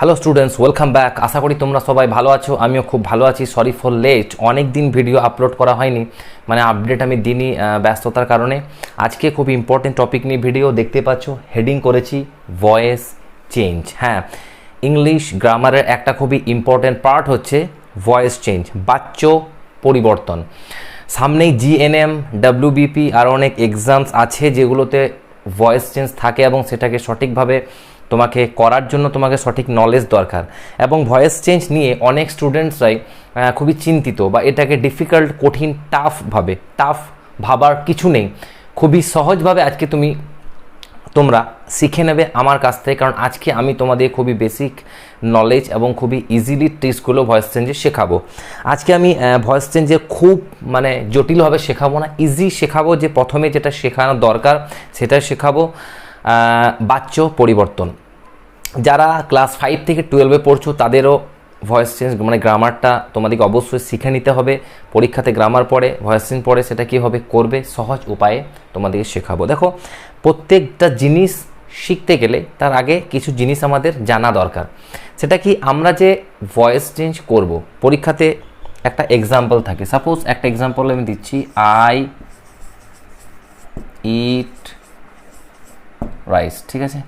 Hello students, welcome back. আশা করি তোমরা সবাই ভালো আছো, আমিও খুব ভালো আছি। সরি ফর লেট, অনেক দিন ভিডিও আপলোড করা হয়নি, মানে আপডেট আমি দিনই ব্যস্ততার কারণে। আজকে খুব ইম্পর্টেন্ট টপিক নিয়ে ভিডিও দেখতে পাচ্ছ, হেডিং করেছি ভয়েস চেঞ্জ। হ্যাঁ, ইংলিশ গ্রামারের একটা খুবই ইম্পর্টেন্ট পার্ট হচ্ছে ভয়েস চেঞ্জ, বাচ্য পরিবর্তন। সামনেই জিএনএম, ডাব্লিউবিপি আর অনেক এক্সামস আছে যেগুলোতে ভয়েস চেঞ্জ থাকে এবং সেটাকে সঠিকভাবে তোমাকে করার জন্য তোমাকে সঠিক নলেজ দরকার। এবং ভয়েস চেঞ্জ নিয়ে অনেক স্টুডেন্টসরাই খুবই চিন্তিত বা এটাকে ডিফিকাল্ট, কঠিন, টাফ ভাবার কিছু নেই। খুবই সহজভাবে আজকে তোমরা শিখে নেবে আমার কাছ থেকে, কারণ আজকে আমি তোমাদের খুবই বেসিক নলেজ এবং খুবই ইজিলি ট্রিক্সগুলো ভয়েস চেঞ্জে শেখাবো। আজকে আমি ভয়েস চেঞ্জে খুব জটিলভাবে শেখাবো না, ইজি শেখাবো। যে প্রথমে যেটা শেখানো দরকার সেটা শেখাবো, বাচ্য পরিবর্তন। যারা ক্লাস 5 থেকে 12-এ পড়ছো তাদেরও ভয়েস চেঞ্জ গ্রামারটা তোমাদেরকে অবশ্যই শিখে নিতে হবে। পরীক্ষাতে গ্রামার পড়ে, ভয়েস চেঞ্জ পড়ে, সেটা কীভাবে করবে সহজ উপায়ে তোমাদেরকে শেখাবো। দেখো, প্রত্যেকটা জিনিস শিখতে গেলে তার আগে কিছু জিনিস আমাদের জানা দরকার। সেটা কি, আমরা যে ভয়েস চেঞ্জ করব, পরীক্ষাতে একটা এক্সাম্পল থাকে। সাপোজ একটা এক্সাম্পল আমি দিচ্ছি, আই ইট রাইস, ঠিক আছে?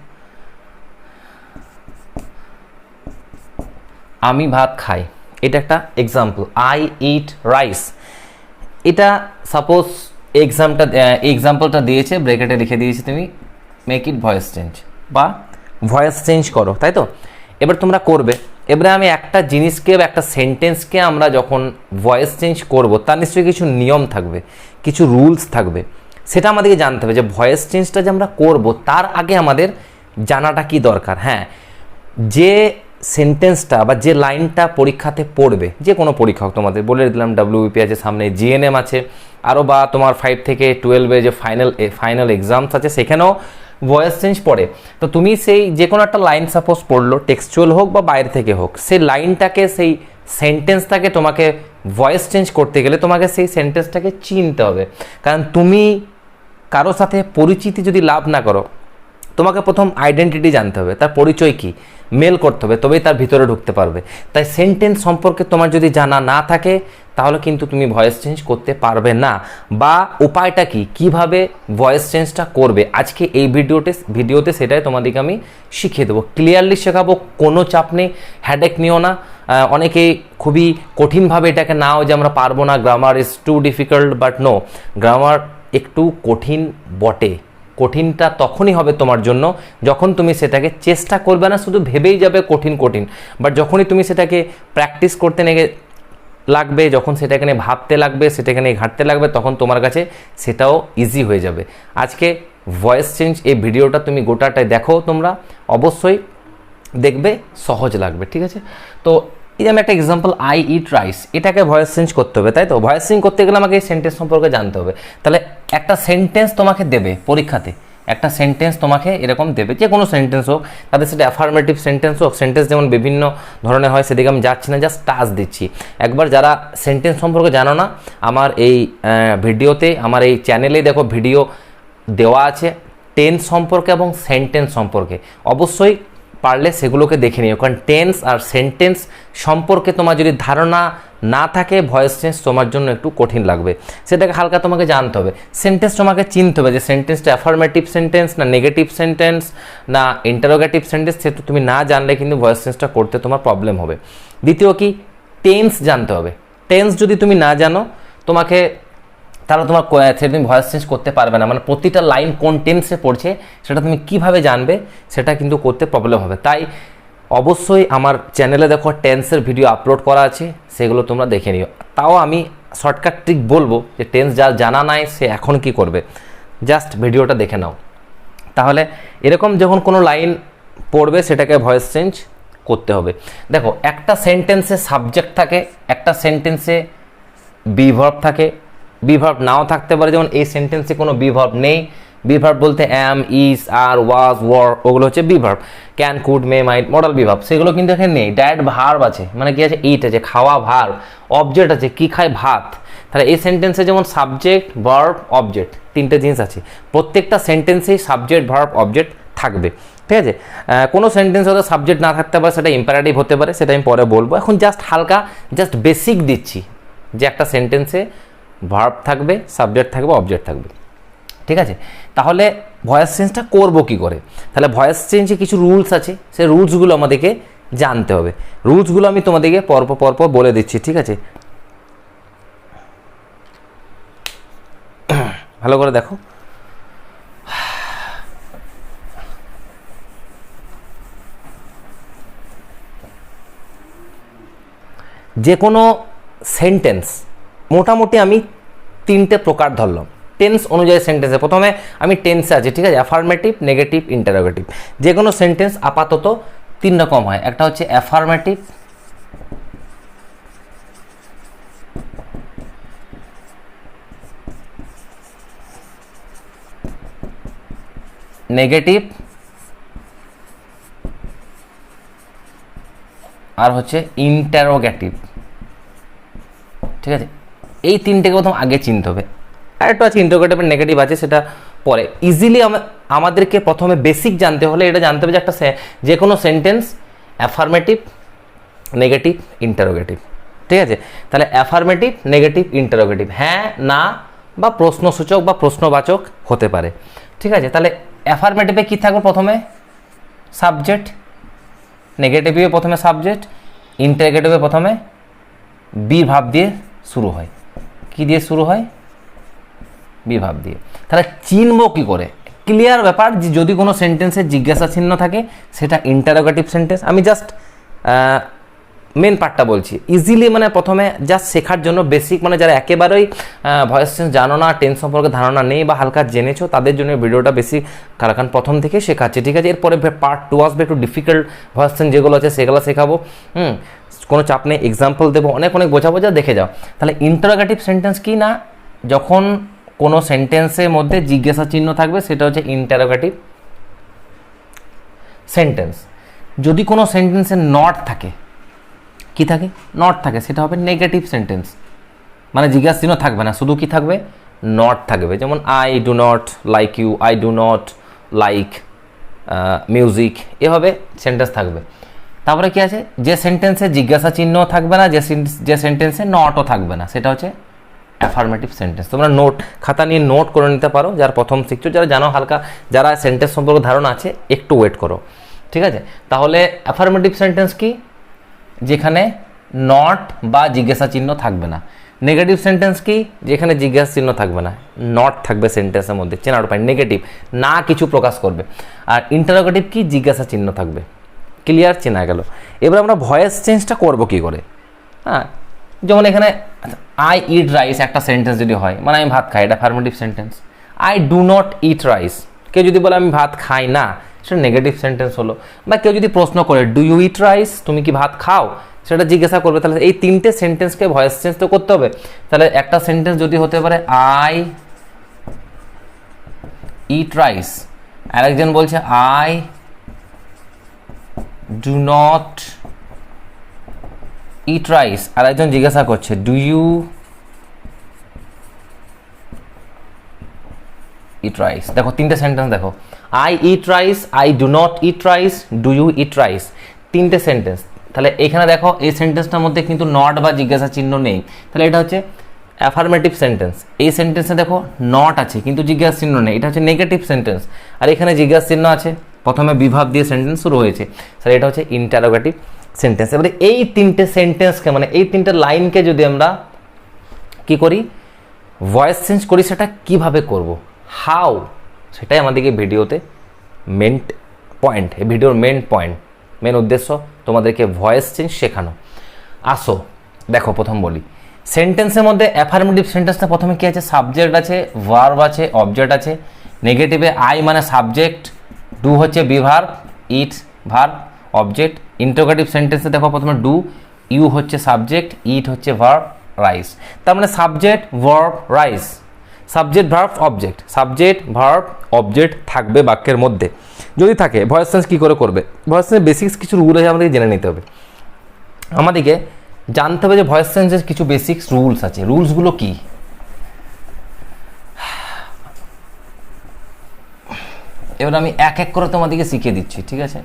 আমি ভাত খাই, এটা একটা এক্সাম্পল। আই ইট রাইস, এটা সাপোজ এক্সাম্পলটা দিয়েছে, ব্র্যাকেটে লিখে দিয়েছে তুমি মেক ইট ভয়েস চেঞ্জ বা ভয়েস চেঞ্জ করো, তাই তো? এবার তোমরা করবে। এবারে আমি একটা জিনিসকে বা একটা সেন্টেন্সকে আমরা যখন ভয়েস চেঞ্জ করব, তার নিশ্চয়ই কিছু নিয়ম থাকবে, কিছু রুলস থাকবে। সেটা আমাদেরকে জানতে হবে যে ভয়েস চেঞ্জটা যে আমরা করব তার আগে আমাদের জানাটা কি দরকার। হ্যাঁ, যে সেন্টেন্সটা বা যে লাইনটা পরীক্ষাতে পড়বে, যে কোনো পরীক্ষক, তোমাদের বলে দিলাম ডাব্লিউবিপি আছে, সামনে জিএনএম আছে, আরও বা তোমার 5 থেকে 12-এ যে ফাইনাল এক্সামস আছে সেখানেও ভয়েস চেঞ্জ পড়ে। তো তুমি সেই যে কোনো একটা লাইন সাপোজ পড়লো, টেক্সচুয়াল হোক বা বাইরে থেকে হোক, সেই লাইনটাকে, সেই সেন্টেন্সটাকে তোমাকে ভয়েস চেঞ্জ করতে গেলে তোমাকে সেই সেন্টেন্সটাকে চিনতে হবে। কারণ তুমি কারো সাথে পরিচিতি যদি লাভ না করো, তোমাকে প্রথম আইডেন্টিটি জানতে হবে, তার পরিচয় কি, মেল করতে হবে, তবেই তার ভিতরে ঢুকতে পারবে। তাই সেন্টেন্স সম্পর্কে তোমার যদি জানা না থাকে তাহলে কিন্তু তুমি ভয়েস চেঞ্জ করতে পারবে না। বা উপায়টা কি, কিভাবে ভয়েস চেঞ্জটা করবে, আজকে এই ভিডিওতে সেটাই তোমাদেরকে আমি শিখিয়ে দেবো, ক্লিয়ারলি শেখাবো। কোনো চাপ নেই, হ্যাডেক নিও না। অনেকেই খুবই কঠিনভাবে এটাকে নাও যে আমরা পারবো না, grammar is too difficult, but no, grammar একটু কঠিন বটে। কঠিনটা তখনই হবে তোমার জন্য যখন তুমি সেটাকে চেষ্টা করবে না, শুধু ভেবেই যাবে কঠিন, বাট যখনই তুমি সেটাকে প্র্যাকটিস করতে লাগবে, যখন সেটাকে নিয়ে ভাবতে লাগবে, সেটাকে নিয়ে ঘাঁটতে লাগবে, তখন তোমার কাছে সেটাও ইজি হয়ে যাবে। আজকে ভয়েস চেঞ্জ এই ভিডিওটা তুমি গোটাটাই দেখো, তোমরা অবশ্যই দেখবে, সহজ লাগবে, ঠিক আছে? তো এই যে আমি একটা এক্সাম্পল, আই ইট রাইস, এটাকে ভয়েস চেঞ্জ করতে হবে, তাই তো? ভয়েস চেঞ্জ করতে গেলে আমাকে এই সেন্টেন্স সম্পর্কে জানতে হবে। তাহলে একটা সেন্টেন্স তোমাকে দেবে পরীক্ষাতে, একটা সেন্টেন্স তোমাকে এরকম দেবে, যে কোনো সেন্টেন্স হোক, তাদের সেটা অ্যাফার্মেটিভ সেন্টেন্স হোক। সেন্টেন্স যেমন বিভিন্ন ধরনের হয়, সেদিকে আমি যাচ্ছি না, জাস্ট টাচ দিচ্ছি। একবার যারা সেন্টেন্স সম্পর্কে জানো না, আমার এই ভিডিওতে, আমার এই চ্যানেলে দেখো ভিডিও দেওয়া আছে টেন্স সম্পর্কে এবং সেন্টেন্স সম্পর্কে, অবশ্যই পারলে সেগুলোকে দেখে নিও। কারণ টেন্স আর সেন্টেন্স সম্পর্কে তোমার যদি ধারণা না থাকে, ভয়েস চেঞ্জ তোমার জন্য একটু কঠিন লাগবে। সেটাকে হালকা তোমাকে জানতে হবে। সেন্টেন্স তোমাকে চিনতে হবে যে সেন্টেন্সটা অ্যাফার্মেটিভ সেন্টেন্স না নেগেটিভ সেন্টেন্স না ইন্টারোগেটিভ সেন্টেন্স, সেটা তুমি না জানলে কিন্তু ভয়েস চেঞ্জটা করতে তোমার প্রবলেম হবে। দ্বিতীয় কি, টেন্স জানতে হবে। টেন্স যদি তুমি না জানো তাহলে তোমার সেটা তুমি ভয়েস চেঞ্জ করতে পারবে না। মানে প্রতিটা লাইন কোন টেন্সে পড়ছে সেটা তুমি কিভাবে জানবে, সেটা কিন্তু করতে প্রবলেম হবে। তাই অবশ্যই আমার চ্যানেলে দেখো টেন্সের ভিডিও আপলোড করা আছে, সেগুলো তোমরা দেখে নিও। তাও আমি শর্টকাট ট্রিক বলবো যে টেন্স যার জানা নাই সে এখন কি করবে, জাস্ট ভিডিওটা দেখে নাও। তাহলে এরকম যখন কোনো লাইন পড়বে সেটাকে ভয়েস চেঞ্জ করতে হবে। দেখো, একটা সেন্টেন্সে সাবজেক্ট থাকে, একটা সেন্টেন্সে বি-ভার্ব থাকে, বি-ভার্ব নাও থাকতে পারে। যেমন এই সেন্টেন্সে কোনো বি-ভার্ব নেই। বি-ভার্ব বলতে am, is, are, was, were, ওগুলো হচ্ছে be verb. Can, could, may, might, modal be verb, সেগুলো কিন্তু এখানে নেই। ডাইরেক্ট ভার্ব আছে, মানে কি আছে, ইট আছে, খাওয়া, ভার্ব। অবজেক্ট আছে, কি খায়, ভাত। তাহলে এই সেন্টেন্সে যেমন সাবজেক্ট, ভার্ব, অবজেক্ট, তিনটে জিনিস আছে। প্রত্যেকটা সেন্টেন্সেই সাবজেক্ট, ভার্ব, অবজেক্ট থাকবে। ঠিক আছে। কোনো সেন্টেন্স হয়তো সাবজেক্ট না থাকতে পারে, সেটা ইম্পারেটিভ হতে পারে, সেটা আমি পরে বলবো। এখন জাস্ট হালকা জাস্ট বেসিক দিচ্ছি যে একটা সেন্টেন্সে ভার্ব থাকবে, সাবজেক্ট থাকবে, অবজেক্ট থাকবে, ঠিক আছে। তাহলে ভয়েস চেঞ্জটা করবো কী করে? তাহলে ভয়েস চেঞ্জে কিছু রুলস আছে, সেই রুলসগুলো আমাদেরকে জানতে হবে। রুলসগুলো আমি তোমাদেরকে পরপর বলে দিচ্ছি, ঠিক আছে। ভালো করে দেখো। যে কোনো সেন্টেন্স মোটামুটি আমি 3টে প্রকার ধরলাম টেন্স অনুযায়ী। সেন্টেন্সে প্রথমে আমি টেন্সে আছি, ঠিক আছে, অ্যাফার্মেটিভ, নেগেটিভ, ইন্টারোগেটিভ। যে কোনো সেন্টেন্স আপাতত 3 রকম হয়। একটা হচ্ছে অ্যাফার্মেটিভ, নেগেটিভ আর হচ্ছে ইন্টারোগেটিভ, ঠিক আছে। এই 3টেকে প্রথম আগে চিনতে হবে। আর একটু আছে ইন্টারোগেটিভ আর নেগেটিভ আছে, সেটা পরে। ইজিলি আমাদেরকে প্রথমে বেসিক জানতে হলে এটা জানতে হবে যে একটা যে কোনো সেন্টেন্স অ্যাফার্মেটিভ, নেগেটিভ, ইন্টারোগেটিভ, ঠিক আছে। তাহলে অ্যাফার্মেটিভ, নেগেটিভ, ইন্টারোগেটিভ, হ্যাঁ, না বা প্রশ্নসূচক বা প্রশ্নবাচক হতে পারে, ঠিক আছে। তাহলে অ্যাফার্মেটিভে কী থাকবে? প্রথমে সাবজেক্ট, নেগেটিভে প্রথমে সাবজেক্ট, ইন্টারোগেটিভে প্রথমে বি ভাব দিয়ে শুরু হয়। কি দিয়ে শুরু হয়? বি ভাব দিয়ে। তাহলে চিনবো কী করে? ক্লিয়ার ব্যাপার যে যদি কোনো সেন্টেন্সের জিজ্ঞাসা চিহ্ন থাকে সেটা ইন্টারোগেটিভ সেন্টেন্স। আমি জাস্ট মেন পার্টটা বলছি ইজিলি, মানে প্রথমে জাস্ট শেখার জন্য বেসিক, মানে যারা একেবারেই ভয়েস চেঞ্জ জানো না, টেন্স সম্পর্কে ধারণা নেই বা হালকা জেনেছো, তাদের জন্য ভিডিওটা বেশি, কারণ প্রথম থেকে শেখাচ্ছে, ঠিক আছে। এরপরে পার্ট 2 আসবে, একটু ডিফিকাল্ট ভয়েস চেঞ্জ যেগুলো আছে সেগুলো শেখাবো, কোনো চাপ নেই, এক্সাম্পল দেবো, অনেক বোঝা দেখে যাও। তাহলে ইন্টারোগেটিভ সেন্টেন্স কি না, যখন কোনো সেন্টেন্সের মধ্যে জিজ্ঞাসা চিহ্ন থাকবে সেটা হচ্ছে ইন্টারোগেটিভ সেন্টেন্স। যদি কোনো সেন্টেন্সে নট থাকে, কি থাকে? নট থাকে, সেটা হবে নেগেটিভ সেন্টেন্স। মানে জিজ্ঞাসা চিহ্ন থাকবে না, শুধু কি থাকবে? নট থাকবে। যেমন I do not like you, I do not like music, এভাবে সেন্টেন্স থাকবে। তারপরে কি আছে? যে সেন্টেন্সে জিজ্ঞাসা চিহ্ন থাকবে না, যে সেন্টেন্সে নটও থাকবে না, সেটা হচ্ছে অ্যাফার্মেটিভ সেন্টেন্স। তোমরা নোট খাতা নিয়ে নোট করে নিতে পারো, যারা প্রথম শিখছো, যারা জানো হালকা, যারা সেন্টেন্স সম্পর্কে ধারণা আছে একটু ওয়েট করো, ঠিক আছে। তাহলে অ্যাফার্মেটিভ সেন্টেন্স কি? যেখানে নট বা জিজ্ঞাসা চিহ্ন থাকবে না। নেগেটিভ সেন্টেন্স কি? যেখানে জিজ্ঞাসা চিহ্ন থাকবে না, নট থাকবে সেন্টেন্সের মধ্যে, চেনার উপায় নেগেটিভ, না কিছু প্রকাশ করবে। আর ইন্টারোগেটিভ কি? জিজ্ঞাসা চিহ্ন থাকবে। ক্লিয়ার? চেনা গেল। এবার আমরা ভয়েস চেঞ্জটা করবো কী করে? হ্যাঁ, যেমন এখানে আই ইট রাইস একটা সেন্টেন্স যদি হয়, মানে আমি ভাত খাই, এটা affirmative sentence. I do not eat rice, কেউ যদি বলে আমি ভাত খাই না, সেটা নেগেটিভ সেন্টেন্স হলো। বা কেউ যদি প্রশ্ন করে ডু ইউ ইট রাইস, তুমি কি ভাত খাও, সেটা জিজ্ঞাসা করবে। তাহলে এই 3টে সেন্টেন্সকে ভয়েস চেঞ্জ তো করতে হবে। তাহলে একটা সেন্টেন্স যদি হতে পারে আই ইট রাইস, আরেকজন বলছে I do not eat rice, আর একজন জিজ্ঞাসা করছে ডু ইউ ইট রাইস। দেখো 3টে সেন্টেন্স, দেখো I eat rice, I do not eat rice, do you eat rice, 3টে সেন্টেন্স। তাহলে এখানে দেখো এই সেন্টেন্সটার মধ্যে কিন্তু নট বা জিজ্ঞাসা চিহ্ন নেই, তাহলে এটা হচ্ছে অ্যাফার্মেটিভ সেন্টেন্স। এই সেন্টেন্সে দেখো নট আছে কিন্তু জিজ্ঞাসা চিহ্ন নেই, এটা হচ্ছে নেগেটিভ সেন্টেন্স। আর এখানে জিজ্ঞাসা চিহ্ন আছে, প্রথমে বিভাব দিয়ে সেন্টেন্স শুরু হয়েছে, তাহলে এটা হচ্ছে ইন্টারোগেটিভ সেন্টেন্স। এবারে এই 3টে সেন্টেন্সকে, মানে এই 3টে লাইনকে যদি আমরা কি করি, ভয়েস চেঞ্জ করি, সেটা কিভাবে করব, হাউ, সেটাই আমাদেরকে ভিডিওতে মেন পয়েন্ট, এই ভিডিওর মেন উদ্দেশ্য তোমাদেরকে ভয়েস চেঞ্জ শেখানো। আসো দেখো, প্রথম বলি সেন্টেন্সের মধ্যে অ্যাফার্মেটিভ সেন্টেন্সটা প্রথমে কি আছে? সাবজেক্ট আছে, ভার্ব আছে, অবজেক্ট আছে। নেগেটিভে আই মানে সাবজেক্ট, ডু হচ্ছে বিভার্ব, ইট ভার্ব, অবজেক্ট। ইন্টারোগেটিভ সেন্টেন্সে দেখো প্রথমে ডু, ইউ হচ্ছে সাবজেক্ট, ইট হচ্ছে ভার্ব, রাইস। তার মানে subject, verb, rice, subject, verb, object, subject, verb, object থাকবে বাক্যের মধ্যে। যদি থাকে ভয়েস চেঞ্জ কী করে করবে? ভয়েস চেঞ্জের বেসিক্স কিছু রুল আছে, আমাদেরকে জেনে নিতে হবে। আমাদেরকে জানতে হবে যে ভয়েস চেঞ্জের কিছু বেসিক্স রুলস আছে। রুলসগুলো কি? এবার আমি এক এক করে তোমাদেরকে শিখিয়ে দিচ্ছি, ঠিক আছে?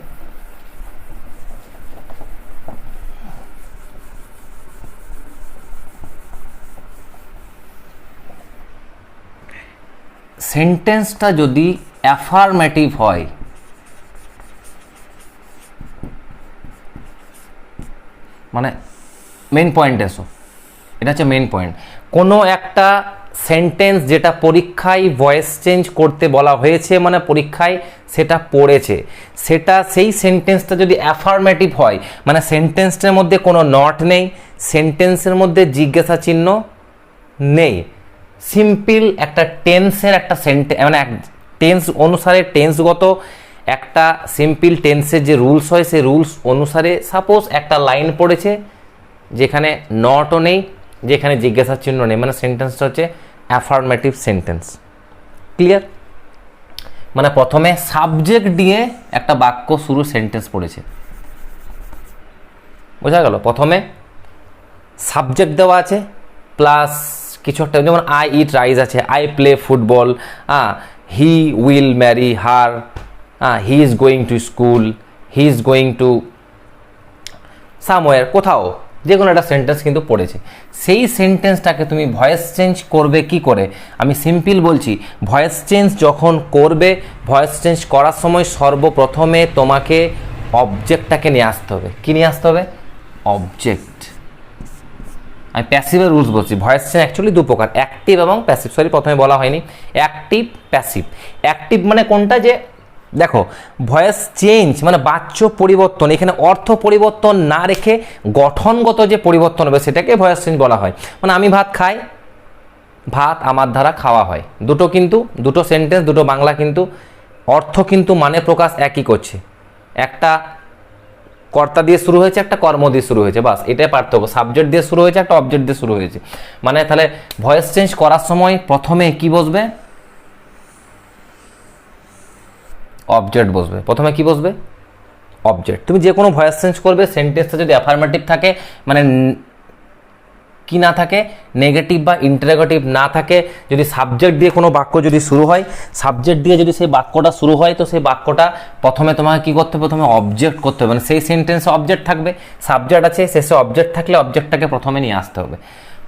সেন্টেন্সটা যদি অ্যাফার্মেটিভ হয়, মানে মেন পয়েন্ট এসো, এটা হচ্ছে মেন পয়েন্ট। কোনো একটা সেন্টেন্স যেটা পরীক্ষায় ভয়েস চেঞ্জ করতে বলা হয়েছে, মানে পরীক্ষায় সেটা পড়েছে, সেটা সেই সেন্টেন্সটা যদি অ্যাফার্মেটিভ হয়, মানে সেন্টেন্সটার মধ্যে কোনো নট নেই, সেন্টেন্সের মধ্যে জিজ্ঞাসা চিহ্ন নেই, সিম্পল একটা টেন্সের একটা মানে টেন্স অনুসারে, টেন্সগত একটা সিম্পল টেন্সের যে রুলস হয় সেই রুলস অনুসারে সাপোজ একটা লাইন পড়েছে যেখানে নটও নেই, যেখানে জিজ্ঞাসা চিহ্ন নেই, মানে সেন্টেন্সটা হচ্ছে অ্যাফার্মেটিভ সেন্টেন্স। ক্লিয়ার? মানে প্রথমে সাবজেক্ট দিয়ে একটা বাক্য শুরু সেন্টেন্স পড়েছে, বোঝা গেল? প্রথমে সাবজেক্ট দেওয়া আছে প্লাস কিছু একটা, যেমন আই ইট রাইস আছে, I play football, he will marry her, he is going to school, he is going to somewhere, কোথাও যে কোনো একটা সেন্টেন্স কিন্তু পড়েছে। সেই সেন্টেন্সটাকে তুমি ভয়েস চেঞ্জ করবে কি করে? আমি সিম্পল বলছি, ভয়েস চেঞ্জ যখন করবে, ভয়েস চেঞ্জ করার সময় সর্বপ্রথমে তোমাকে অবজেক্টটাকে নিয়ে আসতে হবে। কি নিয়ে আসতে হবে? অবজেক্ট। আমি প্যাসিভের রুলস বলছি। ভয়েস চেঞ্জ অ্যাকচুয়ালি দু প্রকার, অ্যাক্টিভ এবং প্যাসিভ। সরি, প্রথমে বলা হয়নি। Active, passive. অ্যাক্টিভ মানে কোনটা? যে দেখো, ভয়েস চেঞ্জ মানে বাচ্য পরিবর্তন, এখানে অর্থ পরিবর্তন না রেখে গঠনগত যে পরিবর্তন হবে সেটাকে ভয়েস চেঞ্জ বলা হয়। মানে আমি ভাত খাই, ভাত আমার দ্বারা খাওয়া হয়, দুটো কিন্তু দুটো সেন্টেন্স, দুটো বাংলা, কিন্তু অর্থ কিন্তু মানে প্রকাশ একই করছে। একটা কর্তা দিয়ে শুরু হয়েছে, একটা কর্ম দিয়ে শুরু হয়েছে, বাস এটাই পার্থক্য। সাবজেক্ট দিয়ে শুরু হয়েছে, একটা অবজেক্ট দিয়ে শুরু হয়েছে। মানে তাহলে ভয়েস চেঞ্জ করার সময় প্রথমে কি বসবে? অবজেক্ট বসবে। প্রথমে কি বসবে? অবজেক্ট। তুমি যে কোনো ভয়েস চেঞ্জ করবে, সেন্টেন্সটা যদি অ্যাফার্মেটিভ থাকে, মানে কি না থাকে, নেগেটিভ বা ইন্টারোগেটিভ না থাকে, যদি সাবজেক্ট দিয়ে কোনো বাক্য যদি শুরু হয়, সাবজেক্ট দিয়ে যদি সেই বাক্যটা শুরু হয়, তো সেই বাক্যটা প্রথমে তোমাকে কী করতে হবে? প্রথমে অবজেক্ট করতে হবে। মানে সেই সেন্টেন্সে অবজেক্ট থাকবে, সাবজেক্ট আছে, শেষে অবজেক্ট থাকলে অবজেক্টটাকে প্রথমে নিয়ে আসতে হবে।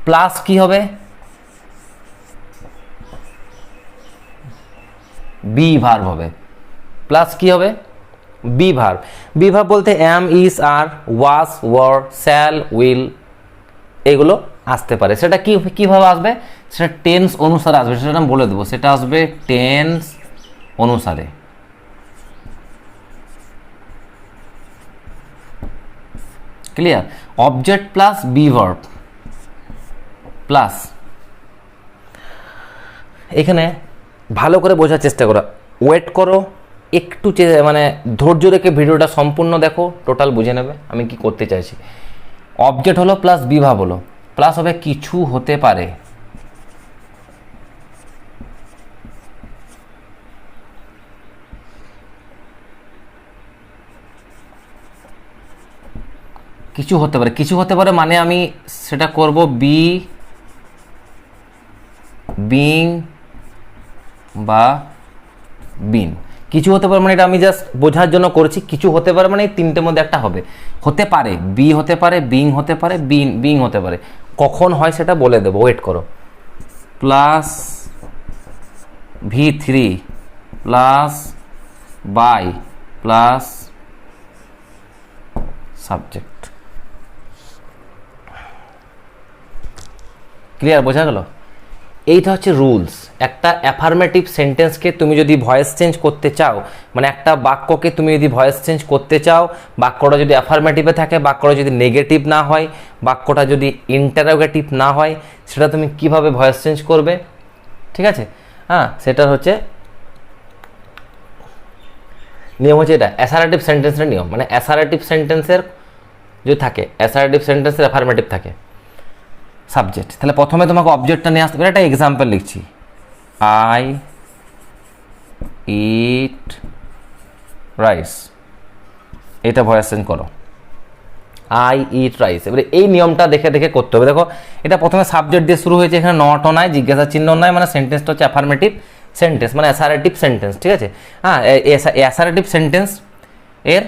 প্লাস কি হবে? বি ভার্ব হবে। প্লাস কি হবে? Be verb. বি ভার্ব বলতে am, is, are, was, were, shall, will এগুলো আসতে পারে। সেটা কিভাবে আসবে? সেটা টেন্স অনুসারে আসবে, সেটা আমি বলে দেবো। সেটা আসবে টেন্স অনুসারে। Clear? Object plus be verb plus, এখানে ভালো করে বোঝার চেষ্টা করো, ওয়েট করো একটু, মানে ধৈর্য রেখে ভিডিওটা সম্পূর্ণ দেখো, টোটাল বুঝে নেবে আমি কি করতে চাইছি। অবজেক্ট হলো প্লাস বি ভার্ব হলো, প্লাস হবে কিছু হতে পারে। কিছু হতে পারে, কিছু হতে পারে মানে আমি সেটা করব বিং বা বিন। কিছু হতে পারে মানে এটা আমি জাস্ট বোঝার জন্য করেছি। কিছু হতে পারে মানে এই তিনটের মধ্যে একটা হবে। হতে পারে বি হতে পারে, বিং হতে পারে, বিং হতে পারে। কখন হয় সেটা বলে দেবো, ওয়েট করো। Plus V3 plus by plus subject. Clear? বোঝা গেল? এইটা হচ্ছে রুলস। একটা অ্যাফার্মেটিভ সেন্টেন্সকে তুমি যদি ভয়েস চেঞ্জ করতে চাও, মানে একটা বাক্যকে তুমি যদি ভয়েস চেঞ্জ করতে চাও, বাক্যটা যদি অ্যাফার্মেটিভে থাকে, বাক্যটা যদি নেগেটিভ না হয়, বাক্যটা যদি ইন্টারোগেটিভ না হয়, সেটা তুমি কিভাবে ভয়েস চেঞ্জ করবে? ঠিক আছে? হ্যাঁ, সেটা হচ্ছে নিয়ম, হচ্ছে এটা অ্যাসারেটিভ সেন্টেন্সের নিয়ম। মানে অ্যাসারেটিভ সেন্টেন্সের যদি থাকে, অ্যাসারেটিভ সেন্টেন্সের অ্যাফার্মেটিভ থাকে সাবজেক্ট, তাহলে প্রথমে তোমাকে অবজেক্টটা নিয়ে আসতে হবে। একটা এক্সাম্পল লিখছি, আই ইট রাইস, এটা ভয়েস চেঞ্জ করো, আই ইট রাইস। এবারে এই নিয়মটা দেখে দেখে করতে হবে। দেখো, এটা প্রথমে সাবজেক্ট দিয়ে শুরু হয়েছে, এখানে নটও নাই, জিজ্ঞাসা চিহ্ন নাই, মানে সেন্টেন্সটা হচ্ছে অ্যাফার্মেটিভ সেন্টেন্স মানে অ্যাসারেটিভ সেন্টেন্স, ঠিক আছে। হ্যাঁ, অ্যাসারেটিভ সেন্টেন্স এর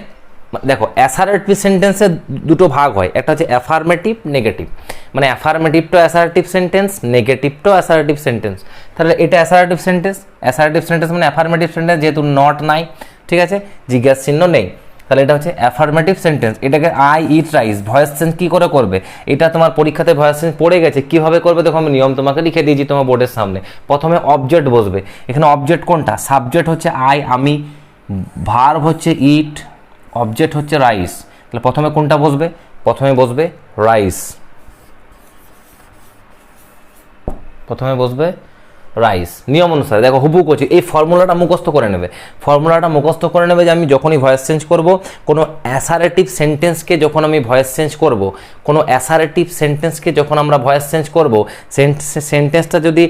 দেখো অ্যাসারেটিভ সেন্টেন্সের দুটো ভাগ হয়, একটা হচ্ছে অ্যাফার্মেটিভ, নেগেটিভ। মানে affirmative to assertive sentence, negative to assertive sentence. তাহলে এটা অ্যাসারেটিভ সেন্টেন্স। অ্যাসারেটিভ সেন্টেন্স মানে অ্যাফার্মেটিভ সেন্টেন্স, যেহেতু নট নাই, ঠিক আছে, জিজ্ঞাসা চিহ্ন নেই, তাহলে এটা হচ্ছে অ্যাফার্মেটিভ সেন্টেন্স। এটাকে I eat rice voice change কী করে করবে, এটা তোমার পরীক্ষাতে ভয়েস চেঞ্জ পড়ে গেছে, কীভাবে করবে দেখো আমি নিয়ম তোমাকে লিখে দিয়েছি তোমার বোর্ডের সামনে। প্রথমে অবজেক্ট বসবে, এখানে অবজেক্ট কোনটা, সাবজেক্ট হচ্ছে আই আমি, ভার্ব হচ্ছে ইট, অবজেক্ট হচ্ছে রাইস। তাহলে প্রথমে কোনটা বসবে, প্রথমে বসবে রাইস, প্রথমে বসবে রাইস। নিয়ম অনুসারে দেখো হুবু করছি, এই ফর্মুলাটা মুখস্থ করে নেবে, ফর্মুলাটা মুখস্থ করে নেবে যে আমি যখনই ভয়েস চেঞ্জ করব, কোনো অ্যাসারেটিভ সেন্টেন্সকে যখন আমি ভয়েস চেঞ্জ করব, কোনো অ্যাসারেটিভ সেন্টেন্সকে যখন আমরা ভয়েস চেঞ্জ করব, সেন্টেন্সটা যদি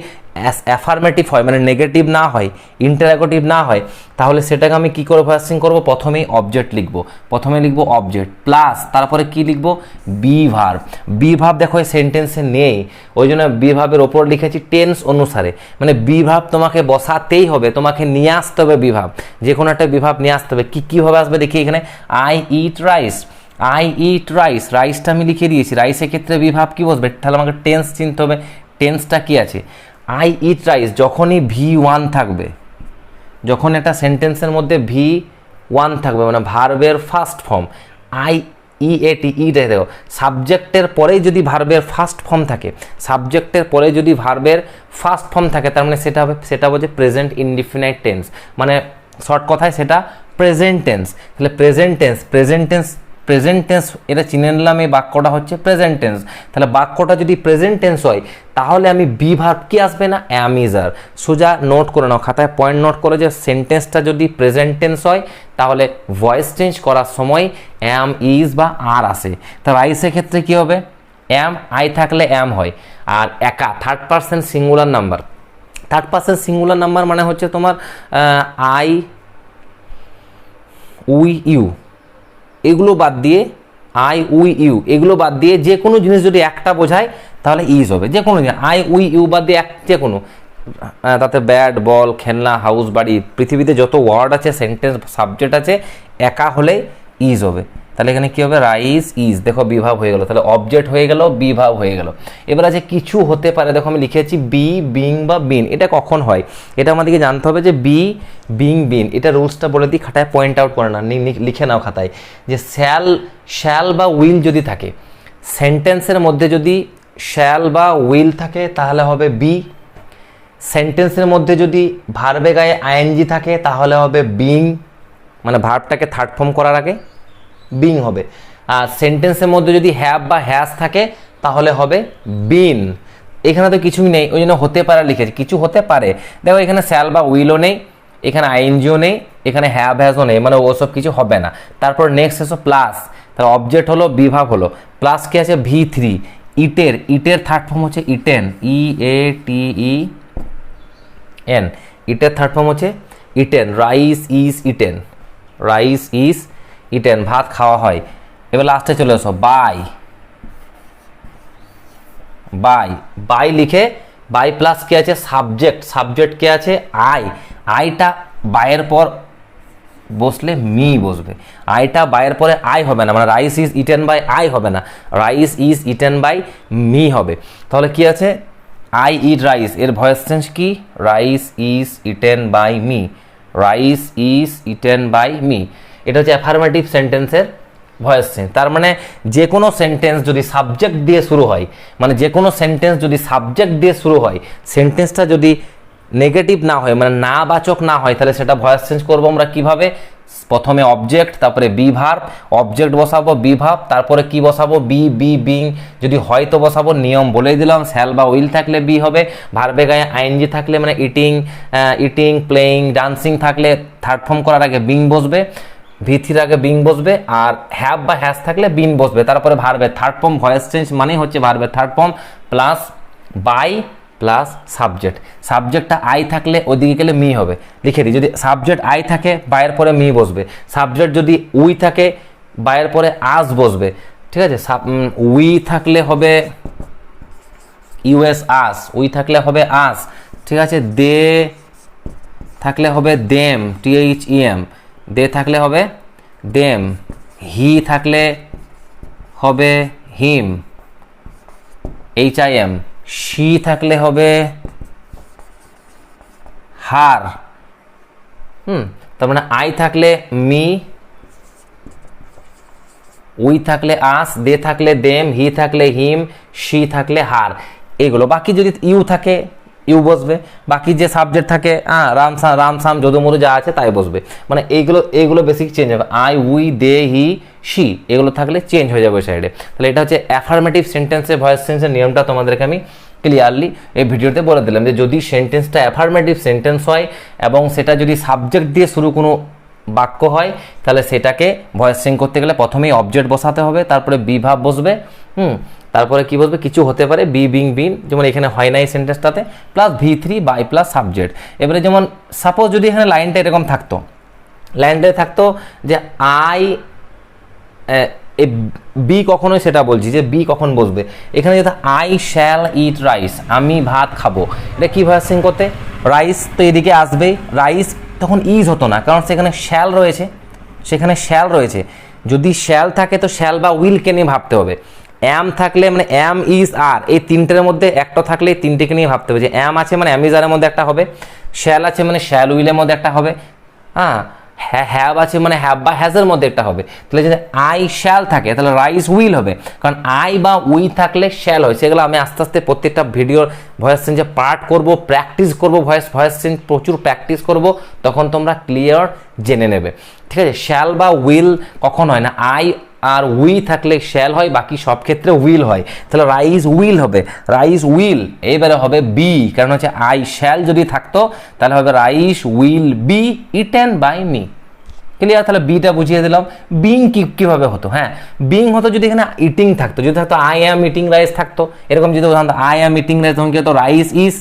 অ্যাফার্মেটিভ হয় মানে নেগেটিভ না হয়, ইন্টারোগেটিভ না হয়, তাহলে সেটাকে আমি কী করে ভয়েস চেঞ্জ করবো, প্রথমেই অবজেক্ট লিখবো, প্রথমে লিখবো অবজেক্ট প্লাস তারপরে কি লিখবো, বি ভার্ব। বি ভার্ব দেখো এই সেন্টেন্সে নেই, ওই জন্য বি ভার্বের ওপর লিখেছি টেন্স অনুসারে, মানে বি ভার্ব তোমাকে বসাতেই হবে, তোমাকে নিয়ে আসতে হবে বি ভার্ব, যে কোনো একটা বি ভার্ব নিয়ে আসতে হবে। কীভাবে আসবে দেখি এখানে, I eat rice, I eat rice, রাইসটা আমি লিখে দিয়েছি, রাইসের ক্ষেত্রে বি ভার্ব কী বসবে, তাহলে আমাকে টেন্স চিনতে হবে, টেন্সটা কী আছে, আই ইট রাইস। যখনই V1 থাকবে, যখন একটা সেন্টেন্সের মধ্যে V1 থাকবে মানে ভার্বের ফার্স্ট ফর্ম, আই ইএটি ইটাই দেখো, সাবজেক্টের পরেই যদি ভার্বের ফার্স্ট ফর্ম থাকে, সাবজেক্টের পরে যদি ভার্বের ফার্স্ট ফর্ম থাকে, তার মানে সেটা হচ্ছে প্রেজেন্ট ইনডিফিনাইট টেন্স, মানে শর্ট কথায় সেটা প্রেজেন্ট টেন্স। তাহলে প্রেজেন্ট টেন্স এটা চিনে নিলাম, এই বাক্যটা হচ্ছে প্রেজেন্ট টেন্স। তাহলে বাক্যটা যদি প্রেজেন্ট টেন্স হয়, তাহলে আমি বি ভার্ব কি আসবে না, অ্যাম ইজ আর। সোজা নোট করে নাও, খাতায় পয়েন্ট নোট করে, যে সেন্টেন্সটা যদি প্রেজেন্ট টেন্স হয় তাহলে ভয়েস চেঞ্জ করার সময় অ্যাম ইজ বা আর আসে। তা রাইসের ক্ষেত্রে কি হবে, অ্যাম, আই থাকলে অ্যাম হয়, আর একা third person singular number, third person singular number মানে হচ্ছে তোমার আই, উই, ইউ, এগুলো বাদ দিয়ে, আই উই ইউ এগুলো বাদ দিয়ে যে কোনো জিনিস যদি একটা বোঝায় তাহলে ইজ হবে, যে কোনো জিনিস, আই উই ইউ বাদ দিয়ে যে কোনো, তাতে ব্যাট বল, খেলনা, হাউস, বাড়ি, পৃথিবীতে যত ওয়ার্ড আছে, সেন্টেন্স, সাবজেক্ট আছে, একা হলে ইজ হবে। তাহলে এখানে কী হবে, রাইস ইজ, দেখো বিভাব হয়ে গেল, তাহলে অবজেক্ট হয়ে গেল, বিভাব হয়ে গেল। এবার আছে কিছু হতে পারে, দেখো আমি লিখেছি বি, বিং বা বিন, এটা কখন হয় এটা আমাদেরকে জানতে হবে, যে বি, বিং, বিন, এটা রুলসটা বলে দিই, খাতায় পয়েন্ট আউট করে না, লিখে নাও খাতায়, যে শ্যাল বা উইল যদি থাকে, সেন্টেন্সের মধ্যে যদি শ্যাল বা উইল থাকে তাহলে হবে বি, সেন্টেন্সের মধ্যে যদি ভার্বে গায়ে আইএনজি থাকে তাহলে হবে বিং, মানে ভার্বটাকে থার্ড ফর্ম করার আগে বিং হবে। আর সেন্টেন্সের মধ্যে যদি হ্যাভ বা হ্যাজ থাকে তাহলে হবে বিন। এখানে তো কিছুই নেই, ওই জন্য হতে পারে লিখেছি, কিছু হতে পারে। দেখো এখানে শ্যাল বা উইলও নেই, এখানে আইএনজিও নেই, এখানে হ্যাভ হ্যাজও নেই, মানে ওসব কিছু হবে না। তারপর নেক্সট এসো প্লাস, তাহলে অবজেক্ট হলো, বিভাগ হলো, প্লাস কি আছে V3, ইটের থার্ড ফর্ম হচ্ছে ইটেন, EATEN, ইটের থার্ড ফর্ম হচ্ছে eaten. Rice is eaten, rice is eaten, ভাত খাওয়া হয়। এবার লাস্টে চলে এসো বাই, বাই লিখে, বাই প্লাস কি আছে সাবজেক্ট কি আছে আইটা বাইয়ের পর বসলে মি বসবে, আইটা বাইয়ের পরে আই হবে না, মানে rice is eaten by I হবে না, rice is eaten by me হবে। তাহলে কি আছে, আই ইট রাইস, এর ভয়েস চেঞ্জ কি, rice is eaten by me, rice is eaten by me. এটা হচ্ছে অ্যাফার্মেটিভ সেন্টেন্সের ভয়েস চেঞ্জ। তার মানে যে কোনো সেন্টেন্স যদি সাবজেক্ট দিয়ে শুরু হয়, মানে যে কোনো সেন্টেন্স যদি সাবজেক্ট দিয়ে শুরু হয়, সেন্টেন্সটা যদি নেগেটিভ না হয়, মানে না বাচক না হয়, তাহলে সেটা ভয়েস চেঞ্জ করবো আমরা কিভাবে, প্রথমে অবজেক্ট, তারপরে বি ভার্ব, অবজেক্ট বসাবো, বি ভার্ব, তারপরে কি বসাবো, বিং, যদি হয় তো বসাবো, নিয়ম বলেই দিলাম, শ্যাল বা উইল থাকলে বি হবে, ভার্বে গায়ে আইএনজি থাকলে মানে ইটিং, প্লেইং, ডান্সিং থাকলে থার্ড ফর্ম করার আগে বিং বসবে, V3 আগে বিং বসবে, আর হ্যাভ বা হ্যাজ থাকলে বিন বসবে, তারপরে ভার্বের থার্ড ফর্ম, ভয়েস চেঞ্জ মানে হচ্ছে ভার্বের third form, plus by plus সাবজেক্টটা আই থাকলে ওইদিকে গেলে মি হবে, লিখে দিই, যদি সাবজেক্ট আই থাকে বাইয়ের পরে মি বসবে, সাবজেক্ট যদি উই থাকে বাইয়ের পরে আস বসবে, ঠিক আছে। উই থাকলে হবে ইউএস আস, উই থাকলে হবে আস, ঠিক আছে। দে থাকলে হবে দেম, THEM, দে থাকলে হবে দেম, হি থাকলে হবে হিম, HIM, শি থাকলে হবে হার, তার মানে আই থাকলে মি, উই থাকলে আস, দে থাকলে দেম, হি থাকলে হিম, শি থাকলে হার। এগুলো বাকি যদি ইউ থাকে ইউ বসবে, বাকি যে সাবজেক্ট থাকে রাম সাম যদুমরু যা আছে তাই বসবে। মানে এইগুলো বেসিক চেঞ্জ হবে। I, we, they, he, she এগুলো থাকলে চেঞ্জ হয়ে যাবে ওই সাইডে। তাহলে এটা হচ্ছে অ্যাফার্মেটিভ সেন্টেন্সের ভয়েস চেঞ্জের নিয়মটা তোমাদেরকে আমি ক্লিয়ারলি এই ভিডিওতে বলে দিলাম যে যদি সেন্টেন্সটা অ্যাফার্মেটিভ সেন্টেন্স হয় এবং সেটা যদি সাবজেক্ট দিয়ে শুরু কোনো বাক্য হয় তাহলে সেটাকে ভয়েস চেঞ্জ করতে গেলে প্রথমেই অবজেক্ট বসাতে হবে, তারপরে বি ভাব বসবে, তারপরে কি বসবে, কিছু হতে পারে বি বিং বিন, যেমন এখানে হয় না এই সেন্টেন্সটাতে, plus V3 by plus subject. এবারে যেমন সাপোজ যদি এখানে লাইনটা এরকম থাকতো, লাইনটায় থাকতো যে আই বি কখনোই, সেটা বলছি যে বি কখন বসবে, এখানে যেটা আই শ্যাল ইট রাইস, আমি ভাত খাবো, এটা কি ভয়েস চেঞ্জ করতে, রাইস তো এদিকে আসবে, রাইস তখন ইজ হতো না কারণ সেখানে শ্যাল রয়েছে, সেখানে শ্যাল রয়েছে। যদি শ্যাল থাকে তো শ্যাল বা উইলকে নিয়ে ভাবতে হবে। অ্যাম থাকলে মানে অ্যাম ইজ আর, এই তিনটের মধ্যে একটা থাকলে এই তিনটেকে নিয়ে ভাবতে হবে যে অ্যাম আছে মানে অ্যাম ইজ আরের মধ্যে একটা হবে, শ্যাল আছে মানে শ্যাল উইলের মধ্যে একটা হবে, হ্যাভ আছে মানে হ্যাভ বা হ্যাজের মধ্যে একটা হবে। তাহলে যদি আই শ্যাল থাকে তাহলে রাইস উইল হবে, কারণ আই বা উই থাকলে শ্যাল হয়। সেগুলো আমি আস্তে আস্তে প্রত্যেকটা ভিডিওর ভয়েস চেঞ্জে পার্ট করব, প্র্যাকটিস করব, ভয়েস চেঞ্জ প্রচুর প্র্যাকটিস করব, তখন তোমরা ক্লিয়ার জেনে নেবে। ঠিক আছে, শ্যাল বা উইল কখন হয় না, আই আর উই থাকলে শ্যাল হয়, বাকি সব ক্ষেত্রে উইল হয়। তাহলে রাইস উইল হবে, রাইস উইল। এইবারে হবে বি, কারণ হচ্ছে আই শ্যাল যদি থাকতো তাহলে হবে rice will be eaten by me. Clear? তাহলে বিটা বুঝিয়ে দিলাম। বিং কীভাবে হতো, হ্যাঁ বিং হতো যদি এখানে ইটিং থাকতো, যদি থাকতো আই অ্যাম ইটিং রাইস থাকতো, এরকম যদি আই অ্যাম ইটিং রাইস তখন কি হতো, রাইস ইজ,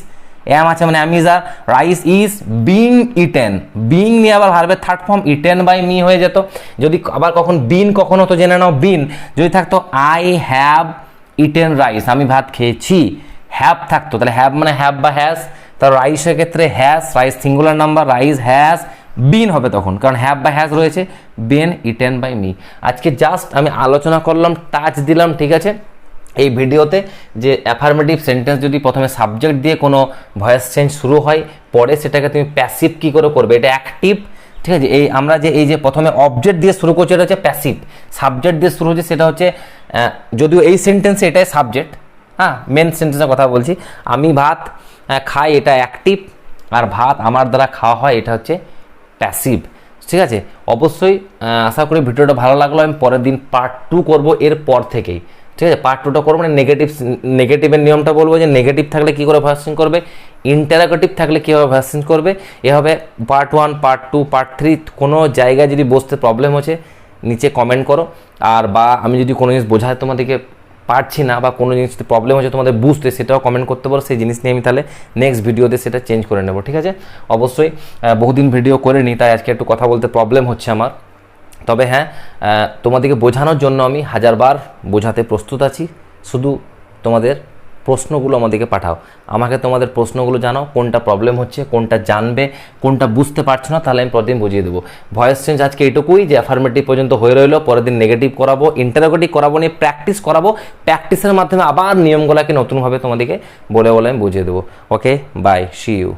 অ্যাম আছে মানে am is are, rice is being eaten, being নিয়ে আবার ভার্বের third form eaten by me হয়ে যেত। যদি আবার কখন বিন কখন হতো জেনে নাও, বিন যদি থাকতো আই হ্যাভ ইটেন রাইস, আমি ভাত খেয়েছি, হ্যাভ থাকতো তাহলে হ্যাভ মানে হ্যাভ বা হ্যাজ, তার রাইসের ক্ষেত্রে has, rice singular number, rice has been হবে তখন, কারণ হ্যাভ বা হ্যাজ রয়েছে, বিন ইটেন বাই মি। আজকে জাস্ট আমি আলোচনা করলাম, টাচ দিলাম, ঠিক আছে, এই ভিডিওতে যে অ্যাফার্মেটিভ সেন্টেন্স যদি প্রথমে সাবজেক্ট দিয়ে কোনো ভয়েস চেঞ্জ শুরু হয়, পরে সেটাকে তুমি প্যাসিভ কী করে করবে, এটা অ্যাক্টিভ। ঠিক আছে, এই আমরা যে এই যে প্রথমে অবজেক্ট দিয়ে শুরু করছি এটা হচ্ছে প্যাসিভ, সাবজেক্ট দিয়ে শুরু হচ্ছে সেটা হচ্ছে, যদিও এই সেন্টেন্সে এটাই সাবজেক্ট, মেন সেন্টেন্সের কথা বলছি, আমি ভাত খাই এটা অ্যাক্টিভ, আর ভাত আমার দ্বারা খাওয়া হয় এটা হচ্ছে প্যাসিভ। ঠিক আছে, অবশ্যই আশা করি ভিডিওটা ভালো লাগলো। আমি পরের দিন পার্ট 2 করবো এর পর থেকেই। ঠিক আছে, পার্ট 2টা করবো মানে নেগেটিভের নিয়মটা বলবো, যে নেগেটিভ থাকলে কী করে ভয়েস চেঞ্জ করবে, ইন্টারোগেটিভ থাকলে কীভাবে ভয়েস চেঞ্জ করবে। এভাবে পার্ট 1, পার্ট 2, পার্ট 3 কোনো জায়গায় যদি বসতে প্রবলেম হচ্ছে নিচে কমেন্ট করো, আর বা আমি যদি কোনো জিনিস বোঝাতে তোমাদেরকে পারছি না বা কোনো জিনিস প্রবলেম হচ্ছে তোমাদের বুঝতে, সেটাও কমেন্ট করতে পারো, সেই জিনিস নিয়ে আমি তাহলে নেক্সট ভিডিওতে সেটা চেঞ্জ করে নেব। ঠিক আছে, অবশ্যই বহুদিন ভিডিও করে নিই, তাই আজকে একটু কথা বলতে প্রবলেম হচ্ছে আমার। তবে হ্যাঁ, তোমাদেরকে বোঝানোর জন্য আমি 1000 বার বোঝাতে প্রস্তুত আছি, শুধু তোমাদের প্রশ্নগুলো আমাদেরকে পাঠাও, আমাকে তোমাদের প্রশ্নগুলো জানাও, কোনটা প্রবলেম হচ্ছে, কোনটা জানবে, কোনটা বুঝতে পারছো না, তাহলে আমি প্রতিদিন বুঝিয়ে দেবো। ভয়েস চেঞ্জ আজকে এইটুকুই, যে অ্যাফার্মেটিভ পর্যন্ত হয়ে রইলো, পরের দিন নেগেটিভ করাবো, ইন্টারোগেটিভ করাবো, নিয়ে প্র্যাকটিস করাবো, প্র্যাকটিসের মাধ্যমে আবার নিয়মগুলোকে নতুনভাবে তোমাদেরকে বলে আমি বুঝিয়ে দেবো। ওকে, বাই, সি ইউ।